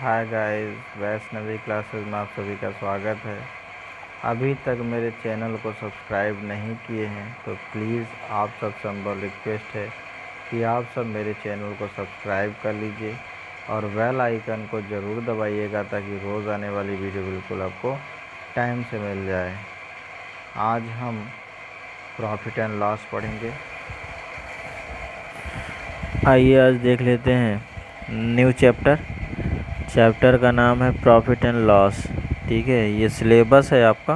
Hi guys, Vaishnavi classes में आप सभी का स्वागत है। अभी तक मेरे चैनल को सब्सक्राइब नहीं किए हैं तो प्लीज़ आप सबसे हम्बल रिक्वेस्ट है कि आप सब मेरे चैनल को सब्सक्राइब कर लीजिए और बेल आइकन को ज़रूर दबाइएगा ताकि रोज़ आने वाली वीडियो बिल्कुल आपको टाइम से मिल जाए। आज हम प्रॉफिट एंड लॉस पढ़ेंगे। आइए आज देख लेते हैं न्यू चैप्टर का नाम है प्रॉफिट एंड लॉस। ठीक है, ये सिलेबस है आपका,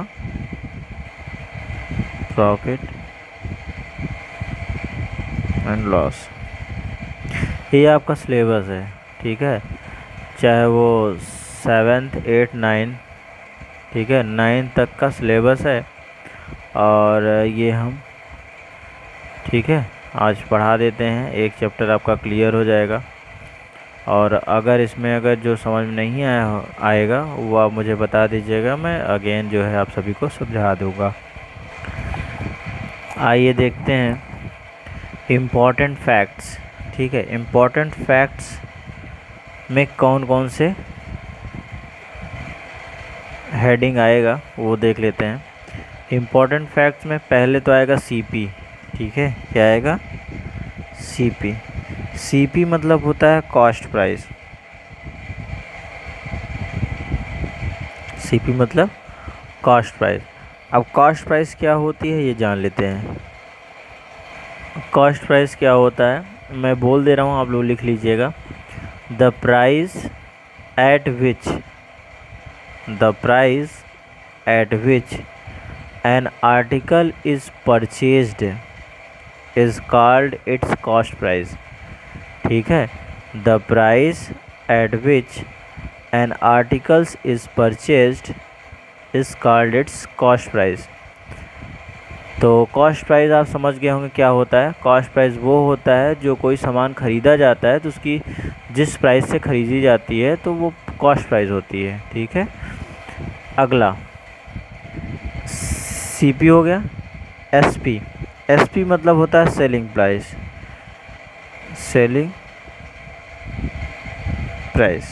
प्रॉफिट एंड लॉस, ये आपका सिलेबस है। ठीक है, चाहे वो 7th 8th 9, ठीक है, 9 तक का सिलेबस है और ये हम ठीक है आज पढ़ा देते हैं। एक चैप्टर आपका क्लियर हो जाएगा और अगर इसमें अगर जो समझ में नहीं आएगा वो आप मुझे बता दीजिएगा, मैं अगेन जो है आप सभी को समझा दूंगा। आइए देखते हैं इम्पॉर्टेंट फैक्ट्स। ठीक है, इम्पॉर्टेंट फैक्ट्स में कौन कौन से हेडिंग आएगा वो देख लेते हैं। इम्पॉर्टेंट फैक्ट्स में पहले तो आएगा सीपी। ठीक है, क्या आएगा? सीपी। सीपी मतलब होता है कॉस्ट प्राइस। सीपी मतलब कॉस्ट प्राइस। अब कॉस्ट प्राइस क्या होती है ये जान लेते हैं। कॉस्ट प्राइस क्या होता है मैं बोल दे रहा हूँ, आप लोग लिख लीजिएगा। The price at which an article is purchased is called its cost price. ठीक है, the price at which N articles is purchased is called its cost price. तो कॉस्ट प्राइस आप समझ गए होंगे क्या होता है। कॉस्ट प्राइस वो होता है जो कोई सामान ख़रीदा जाता है तो उसकी जिस प्राइस से ख़रीदी जाती है तो वो कॉस्ट प्राइस होती है। ठीक है, अगला सीपी हो गया। एसपी, एसपी मतलब होता है selling price. Selling price,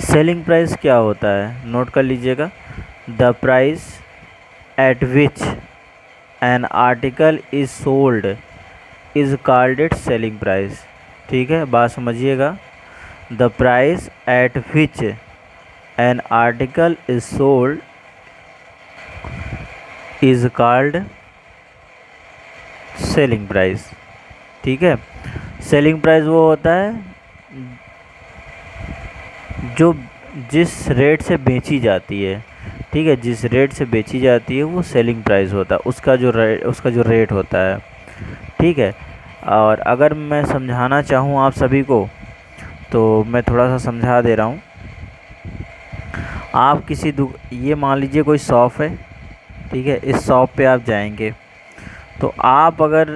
selling price क्या होता है नोट कर लीजिएगा। The price at which an article is sold is called its selling price. ठीक है, बात समझिएगा। The price at which an article is sold is called selling price. ठीक है, सेलिंग प्राइस वो होता है जो जिस रेट से बेची जाती है। ठीक है, जिस रेट से बेची जाती है वो सेलिंग प्राइस होता है, उसका जो रेट होता है। ठीक है, और अगर मैं समझाना चाहूँ आप सभी को तो मैं थोड़ा सा समझा दे रहा हूँ। आप किसी ये मान लीजिए कोई शॉप है। ठीक है, इस शॉप पे आप जाएंगे तो आप अगर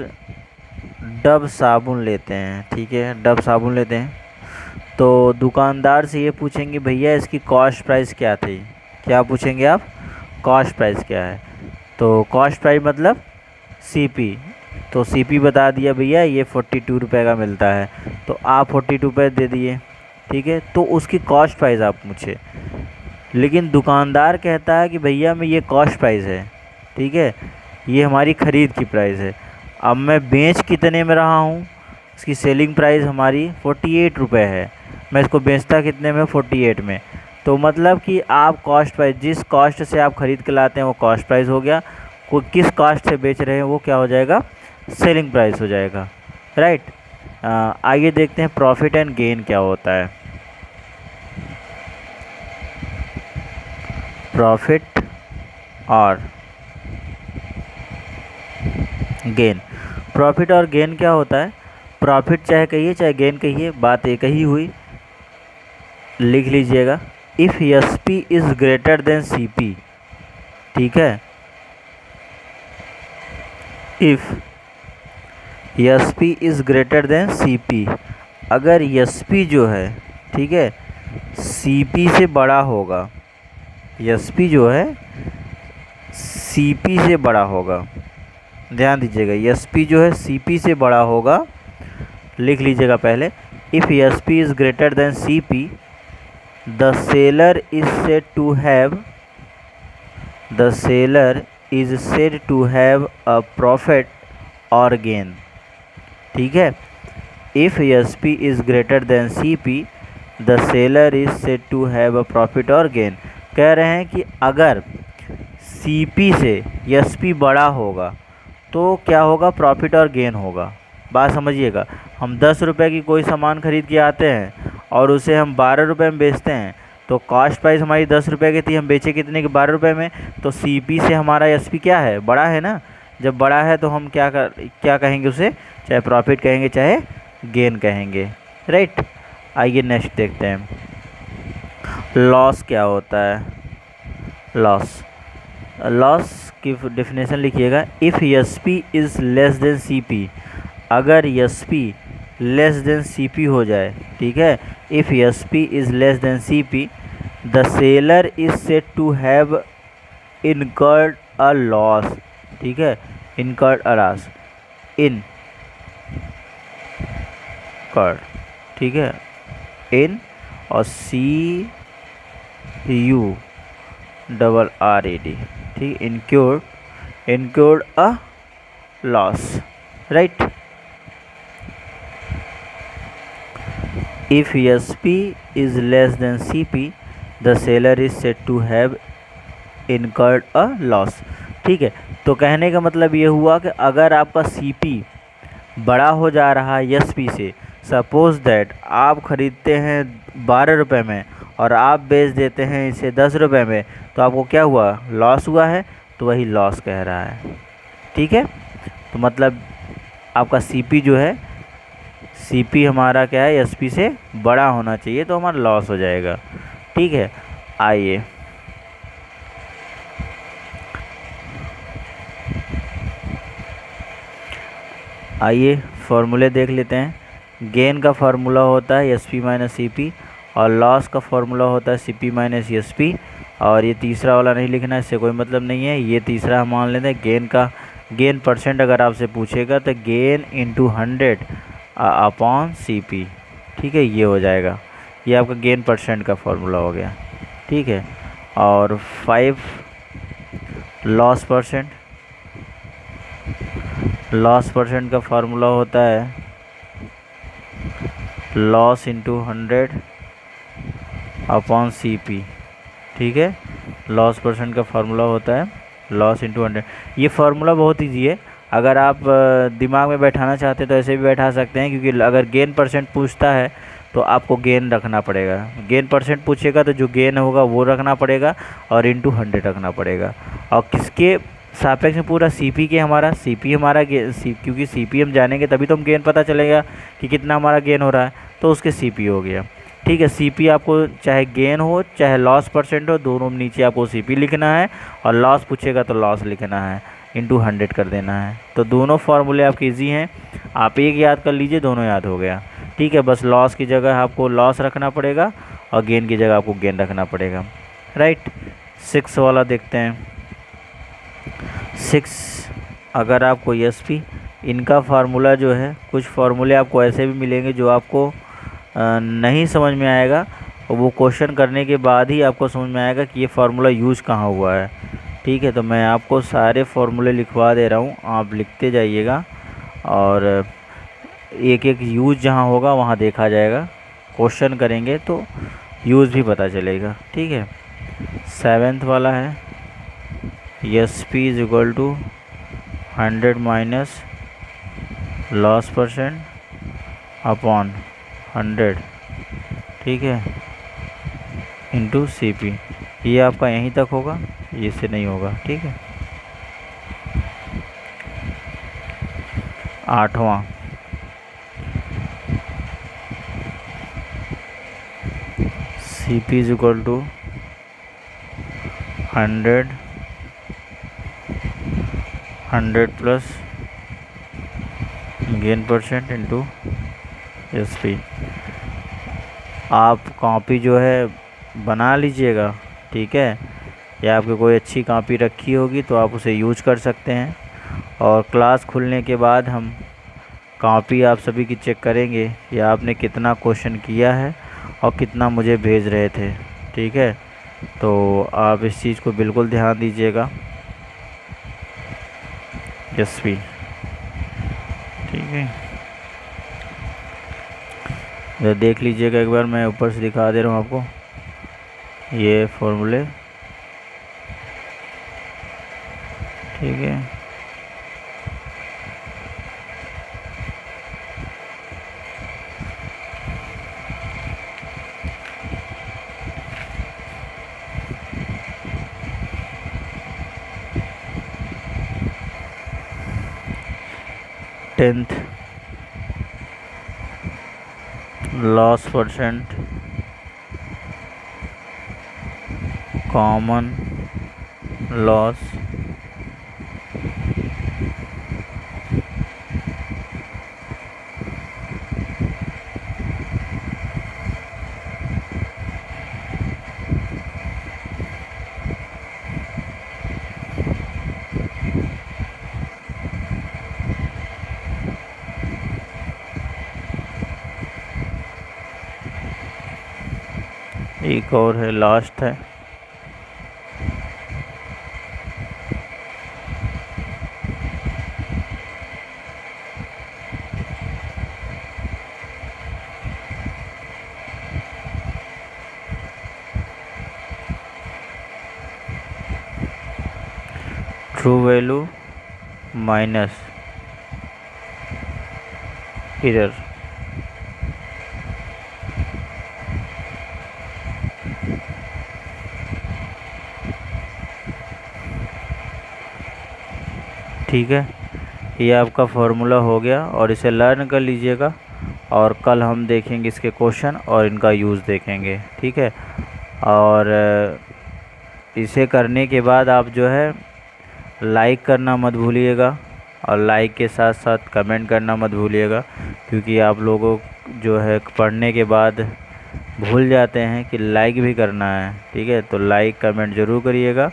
डब साबुन लेते हैं, ठीक है, डब साबुन लेते हैं तो दुकानदार से ये पूछेंगे भैया इसकी कॉस्ट प्राइस क्या थी। क्या पूछेंगे आप? कॉस्ट प्राइस क्या है। तो कॉस्ट प्राइस मतलब सीपी। तो सीपी बता दिया भैया ये 42 रुपये का मिलता है तो आप 42 रुपये दे दिए। ठीक है, तो उसकी कॉस्ट प्राइस आप पूछे। लेकिन दुकानदार कहता है कि भैया मैं ये कॉस्ट प्राइस है। ठीक है, ये हमारी ख़रीद की प्राइस है। अब मैं बेच कितने में रहा हूँ, इसकी सेलिंग प्राइस हमारी 48 रुपये है, मैं इसको बेचता कितने में? 48 में। तो मतलब कि आप कॉस्ट प्राइस, जिस कॉस्ट से आप ख़रीद के लाते हैं वो कॉस्ट प्राइस हो गया, कोई किस कॉस्ट से बेच रहे हैं वो क्या हो जाएगा? सेलिंग प्राइस हो जाएगा। राइट। आइए देखते हैं प्रॉफिट एंड गेन क्या होता है। प्रॉफिट और गेन। प्रॉफिट और गेन क्या होता है? प्रॉफिट चाहे कहिए चाहे गेन कहिए, बात एक ही हुई। लिख लीजिएगा, if SP is greater than CP. ठीक है, if SP is greater than CP, अगर एसपी जो है, ठीक है, सीपी से बड़ा होगा, एसपी जो है सीपी से बड़ा होगा, ध्यान दीजिएगा, एसपी जो है सीपी से बड़ा होगा। लिख लीजिएगा पहले, if SP is greater than CP, the seller is said to have a profit or gain। ठीक है, if SP is greater than CP, the seller is said to have a profit or gain। कह रहे हैं कि अगर CP से SP बड़ा होगा तो क्या होगा, प्रॉफिट और गेन होगा। बात समझिएगा, हम 10 रुपये की कोई सामान खरीद के आते हैं और उसे हम 12 रुपये में बेचते हैं, तो कॉस्ट प्राइस हमारी 10 रुपये की थी, हम बेचे कितने की, 12 रुपये में। तो CP से हमारा SP क्या है, बड़ा है ना। जब बड़ा है तो हम क्या कहेंगे उसे, चाहे प्रॉफिट कहेंगे चाहे गेन कहेंगे, राइट। आइए नेक्स्ट देखते हैं, लॉस क्या होता है। लॉस की डेफिनेशन लिखिएगा, if SP is less than CP, अगर SP लेस देन CP हो जाए, ठीक है, if SP is less than CP, the seller is said to have incurred a loss. ठीक है, इनकर्ड अ लॉस, इनकर्ड, ठीक है, इन और CURRED, ठीक, incurred a loss, right। if SP is less than CP, the seller is said to have incurred a loss। ठीक है, तो कहने का मतलब ये हुआ कि अगर आपका CP बड़ा हो जा रहा है SP से, सपोज दैट आप ख़रीदते हैं 12 रुपये में और आप बेच देते हैं इसे 10 रुपये में, तो आपको क्या हुआ, लॉस हुआ है, तो वही लॉस कह रहा है। ठीक है, तो मतलब आपका CP जो है, CP हमारा क्या है, SP से बड़ा होना चाहिए, तो हमारा लॉस हो जाएगा। ठीक है, आइए फॉर्मूले देख लेते हैं। गेन का फार्मूला होता है SP माइनस CP और लॉस का फार्मूला होता है CP माइनस SP। और ये तीसरा वाला नहीं लिखना, इससे कोई मतलब नहीं है। ये तीसरा हम मान लेते हैं, गेन परसेंट अगर आपसे पूछेगा तो गेन इंटू 100 अपॉन CP। ठीक है, ये हो जाएगा, ये आपका गेन परसेंट का फार्मूला हो गया। ठीक है, और 5 लॉस परसेंट का फार्मूला होता है लॉस इंटू 100 अपॉन CP। ठीक है, लॉस परसेंट का फार्मूला होता है लॉस इंटू 100। ये फार्मूला बहुत ईजी है, अगर आप दिमाग में बैठाना चाहते हैं तो ऐसे भी बैठा सकते हैं, क्योंकि अगर गेन परसेंट पूछता है तो आपको गेन रखना पड़ेगा। गेन परसेंट पूछेगा तो जो गेन होगा वो रखना पड़ेगा और इंटू 100 रखना पड़ेगा। और किसके सापेक्ष में पूरा, CP के, हमारा CP हमारा क्योंकि CP हम जानेंगे तभी तो हम गेन पता चलेगा कि कितना हमारा गेन हो रहा है, तो उसके CP हो गया। ठीक है, CP आपको चाहे गेन हो चाहे लॉस परसेंट हो, दोनों में नीचे आपको CP लिखना है, और लॉस पूछेगा तो लॉस लिखना है, इंटू 100 कर देना है। तो दोनों फार्मूले आपके ईजी हैं, आप एक याद कर लीजिए, दोनों याद हो गया। ठीक है, बस लॉस की जगह आपको लॉस रखना पड़ेगा और गेन की जगह आपको गेन रखना पड़ेगा, राइट। 6 वाला देखते हैं। 6, अगर आपको SP, इनका फार्मूला जो है, कुछ फार्मूले आपको ऐसे भी मिलेंगे जो आपको नहीं समझ में आएगा, और वो क्वेश्चन करने के बाद ही आपको समझ में आएगा कि ये फार्मूला यूज़ कहाँ हुआ है। ठीक है, तो मैं आपको सारे फार्मूले लिखवा दे रहा हूँ, आप लिखते जाइएगा, और एक एक यूज़ जहाँ होगा वहाँ देखा जाएगा। क्वेश्चन करेंगे तो यूज़ भी पता चलेगा। ठीक है, 7th वाला है, SP is equal to 100 minus loss percent upon 100, ठीक है, इंटू CP। ये आपका यहीं तक होगा, इससे नहीं होगा। ठीक है, 8वां, CP is equal to 100 plus gain percent into SP। आप कॉपी जो है बना लीजिएगा, ठीक है, या आपकी कोई अच्छी कॉपी रखी होगी तो आप उसे यूज कर सकते हैं, और क्लास खुलने के बाद हम कॉपी आप सभी की चेक करेंगे कि आपने कितना क्वेश्चन किया है और कितना मुझे भेज रहे थे। ठीक है, तो आप इस चीज़ को बिल्कुल ध्यान दीजिएगा। यशवी, ठीक है, इधर देख लीजिएगा एक बार, मैं ऊपर से दिखा दे रहा हूँ आपको ये फॉर्मूले। ठीक है, tenth loss percent, common loss, एक और है, लास्ट है ट्रू वैल्यू माइनस एरर। ठीक है, ये आपका फार्मूला हो गया और इसे लर्न कर लीजिएगा और कल हम देखेंगे इसके क्वेश्चन और इनका यूज़ देखेंगे। ठीक है, और इसे करने के बाद आप जो है लाइक करना मत भूलिएगा और लाइक के साथ साथ कमेंट करना मत भूलिएगा, क्योंकि आप लोगों जो है पढ़ने के बाद भूल जाते हैं कि लाइक भी करना है। ठीक है, तो लाइक कमेंट ज़रूर करिएगा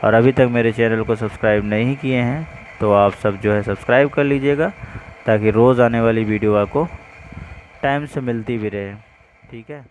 और अभी तक मेरे चैनल को सब्सक्राइब नहीं किए हैं तो आप सब जो है सब्सक्राइब कर लीजिएगा, ताकि रोज़ आने वाली वीडियो आपको टाइम से मिलती भी रहे। ठीक है।